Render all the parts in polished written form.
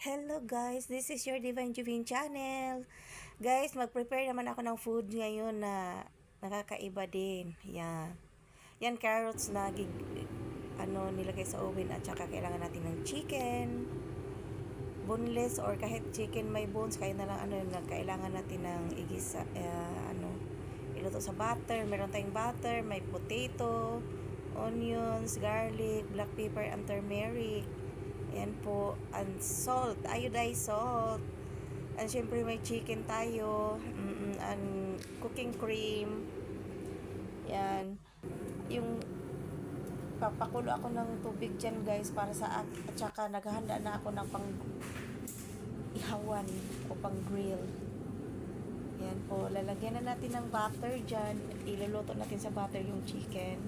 Hello guys, this is your Divine Juvin channel. Guys, mag-prepare naman ako ng food ngayon na nakakaiba din. Yan. Yan carrots na nilagay sa oven at saka kailangan natin ng chicken. Boneless or kahit chicken may bones, kaya na lang kailangan natin ng igisa iluto sa butter. Meron tayong butter, may potato, onions, garlic, black pepper, and turmeric. Ayan po, and salt, iodized salt. And syempre may chicken tayo, and cooking cream. Yan. Yung papakulo ako ng tubig dyan guys para sa at saka naghahanda na ako ng pang ihawan o pang grill. Yan po, lalagyan na natin ng butter dyan. Iluluto natin sa butter yung chicken.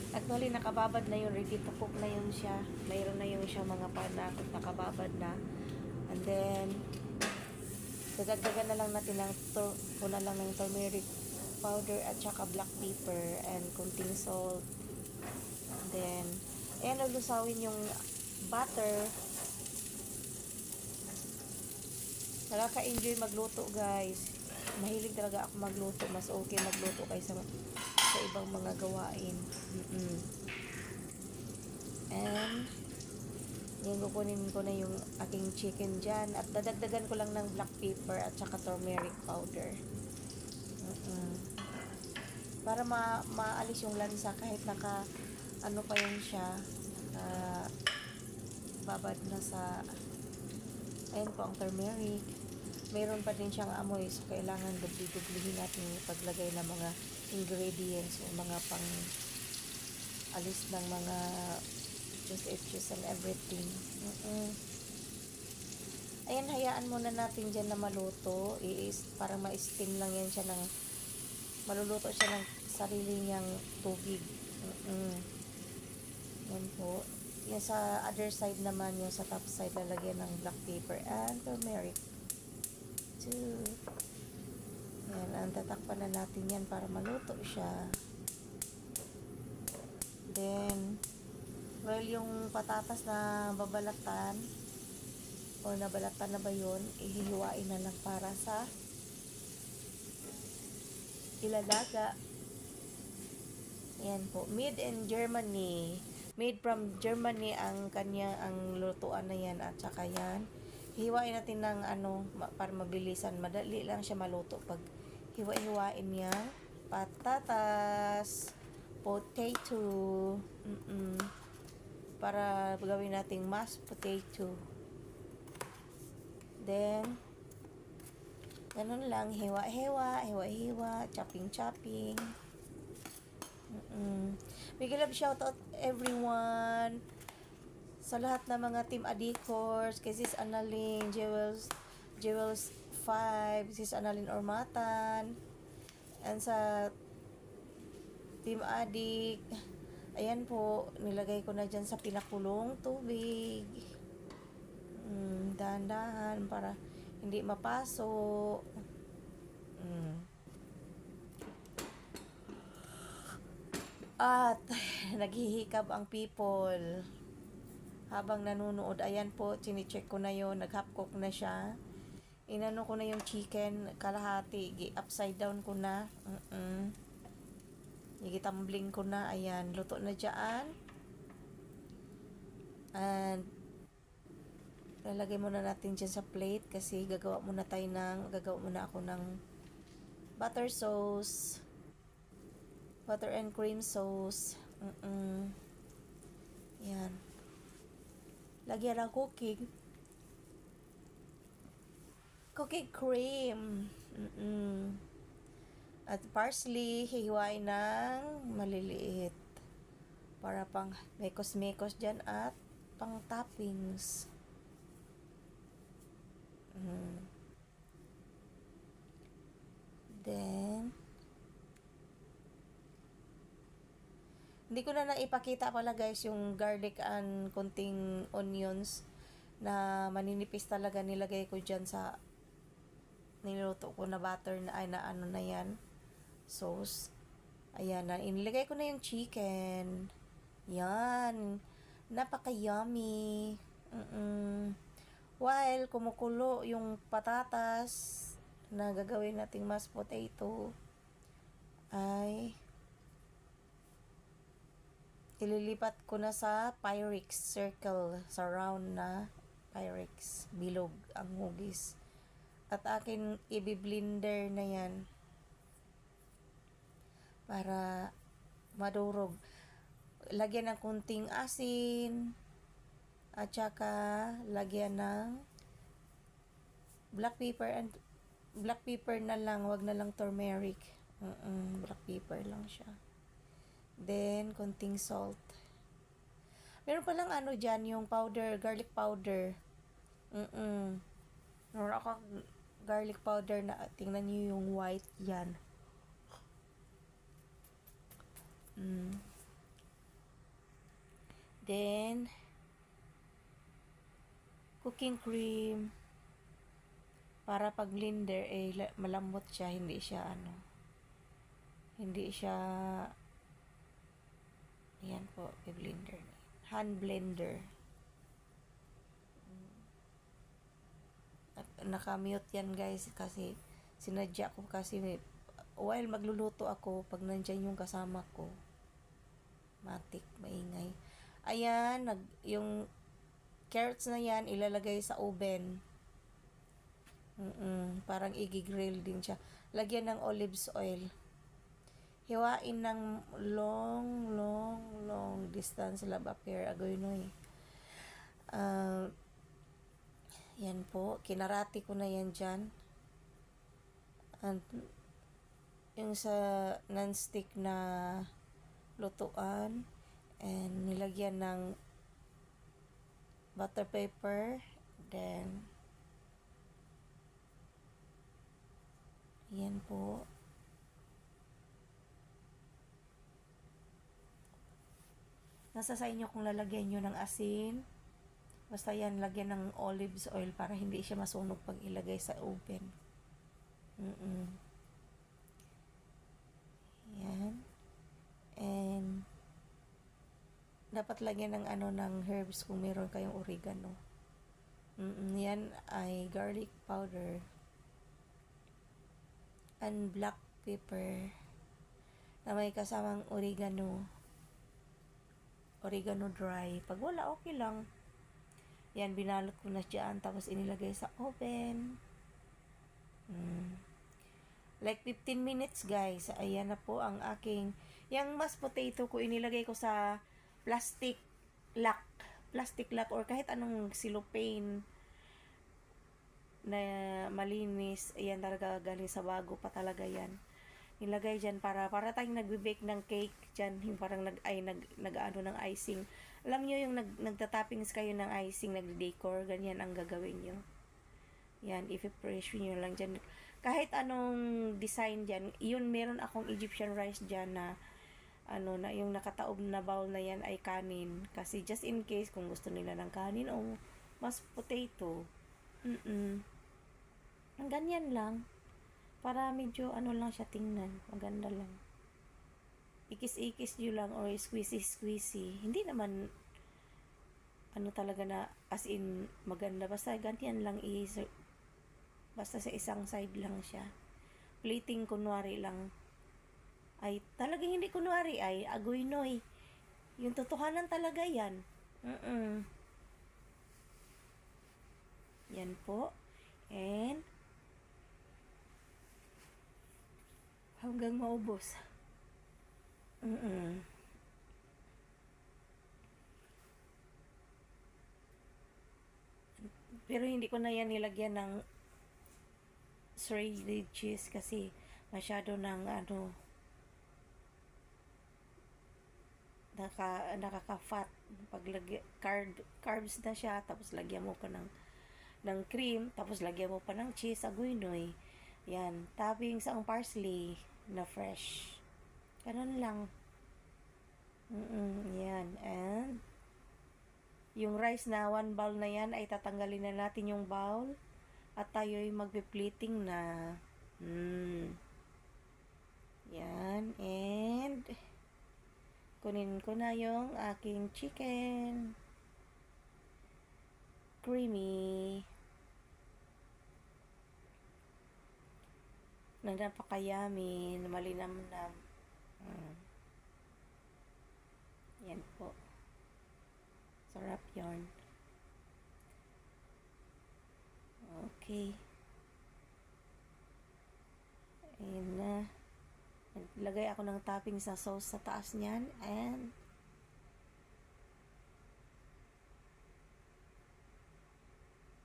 Actually, nakababad na yun. Ready to cook na yun siya. Mayroon na yun siya mga panakot. Nakababad na. And then, dadagdagan na lang natin ng turmeric powder at saka black pepper and kunting salt. And then, ayan, lulusawin yung butter. Nakaka-enjoy magluto, guys. Mahilig talaga ako magluto. Mas okay magluto kaysa sa ibang mga gawain. And yung kukunin ko na yung aking chicken dyan at dadagdagan ko lang ng black pepper at saka turmeric powder para maalis yung lansa kahit naka ano pa yun siya babad na sa ayun po ang turmeric. Mayroon pa din siyang amoy, so kailangan dubli-dublihin natin yung paglagay ng mga ingredients o mga pang alis ng mga juice and everything. Ayan, hayaan muna natin dyan na maluto. Para ma-steam lang yan siya maluluto siya ng sarili niyang tubig. Yan po. Yan sa other side naman, yung sa top side, lalagyan ng black pepper and turmeric. Yan, ang tatakpan na natin yan para maluto siya. Then, well, yung patatas na babalatan or nabalatan na ba yun, ihihiwain na lang para sa ilalaga. Yan po, made from Germany ang lutuan na yan at saka yan hiwain natin ng para mabilisan, madali lang siya maluto pag hiwa-hiwain niya patatas, potato, para gawin nating mashed potato. Then ganun lang, hiwa-hiwa, chopping. Big love shout out everyone sa lahat ng mga team Adicors, kay Sis Annalyn, Jewels 5, Sis Annalyn Ormatan, and sa team Adik. Ayan po, nilagay ko na dyan sa pinakulong tubig. Dahan-dahan para hindi mapaso. At naghihikab ang people habang nanunood. Ayan po, chine-check ko na yon, nag-half cook na siya. Inano ko na yung chicken kalahati, upside down ko na. Igitumbling ko na. Ayan, luto na dyan. And lalagay muna natin dyan sa plate kasi gagawa muna ako ng butter sauce, butter and cream sauce. Yan, lagyan ng cooking cream. At parsley, hihiwain ng maliliit para pang mekos-mekos dyan at pang toppings. Then hindi ko na naipakita pala guys yung garlic and konting onions na maninipis talaga, nilagay ko dyan sa niluto ko na butter na na yan sauce. Ayan na, inilagay ko na yung chicken. Yan, napaka yummy. while kumukulo yung patatas na gagawin nating mashed potato, ay ililipat ko na sa Pyrex circle, sa round na Pyrex, bilog ang hugis. At akin i-blender na yan para madurog. Lagyan ng kunting asin at saka lagyan ng black pepper na lang, wag na lang turmeric. Black pepper lang siya. Then kunting salt. Meron pa lang ano dyan, yung powder, garlic powder. Meron ako garlic powder na, tingnan niyo yung white yan. Then cooking cream para pag blender malambot siya, hindi siya ayan po, i-blender, hand blender. At naka-mute yan guys kasi sinadya ko, kasi while magluluto ako, pag nandyan yung kasama ko, matik, maingay. Ayan, yung carrots na yan, ilalagay sa oven. Parang i-grill din siya. Lagyan ng olives oil. Hiwain ng long distance lab affair. Agoy no eh. Yan po. Kinarati ko na yan dyan. And yung sa non-stick na lutuan. And nilagyan ng butter paper. Then yan po. Nasa sa inyo kung lalagyan nyo ng asin. Basta yan, lagyan ng olives oil para hindi siya masunog pag ilagay sa oven. Yan. And dapat lagyan ng ng herbs kung meron kayong oregano. Yan ay garlic powder and black pepper na may kasamang oregano dry. Pag wala, okay lang. Yan, binalot ko na dyan, tapos inilagay sa oven. Like 15 minutes guys. Ayan na po ang aking, yung mashed potato ko, inilagay ko sa plastic lock or kahit anong cellophane na malinis. Ayan, talaga galing sa bago pa talaga yan. Nilagay dyan para tayong nagbe-bake ng cake dyan, yung parang nag-ano ng icing. Alam nyo yung nagtatoppings kayo ng icing, nag-decor, ganyan ang gagawin nyo. Yan, i-fresh nyo lang dyan. Kahit anong design dyan, yun, meron akong Egyptian rice dyan na na yung nakataob na bowl na yan ay kanin. Kasi just in case kung gusto nila ng kanin o mashed potato. Ganyan lang. Para medyo lang siya tingnan. Maganda lang. Ikis-ikis nyo lang or squeezy. Hindi naman talaga na as in maganda. Basta ganyan lang basta sa isang side lang siya. Plating kunwari lang. Ay talagang hindi kunwari, ay agoy noy. Yung totohanan talaga yan. Yan po. And hanggang maubos. Pero hindi ko na yan nilagyan ng shredded cheese kasi masyado ng nakaka-fat. Pag carbs na siya, tapos lagyan mo pa ng cream, tapos lagyan mo pa ng cheese, agoy noy. Yan, toppings ang parsley na fresh. Ganun lang. Yan. And yung rice na 1 bowl na yan ay tatanggalin na natin yung bowl at tayo'y magpe-plating na. Yan. And kunin ko na yung aking chicken. Creamy. na napaka-yummy, na malinamnam. Yan po. Sarap yarn. Okay. Ayan na. Naglagay ako ng topping sa sauce sa taas niyan. And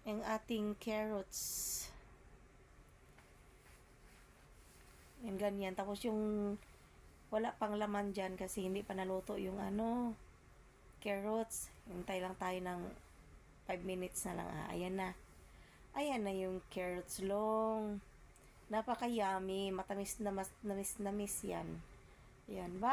ang ating carrots. Yan, ganyan. Tapos yung wala pang laman dyan kasi hindi pa naluto yung carrots. Hintay lang tayo ng 5 minutes na lang. Ayan na. Ayan na yung carrots long. Napaka-yummy. Matamis na namis yan. Ayan. Bye.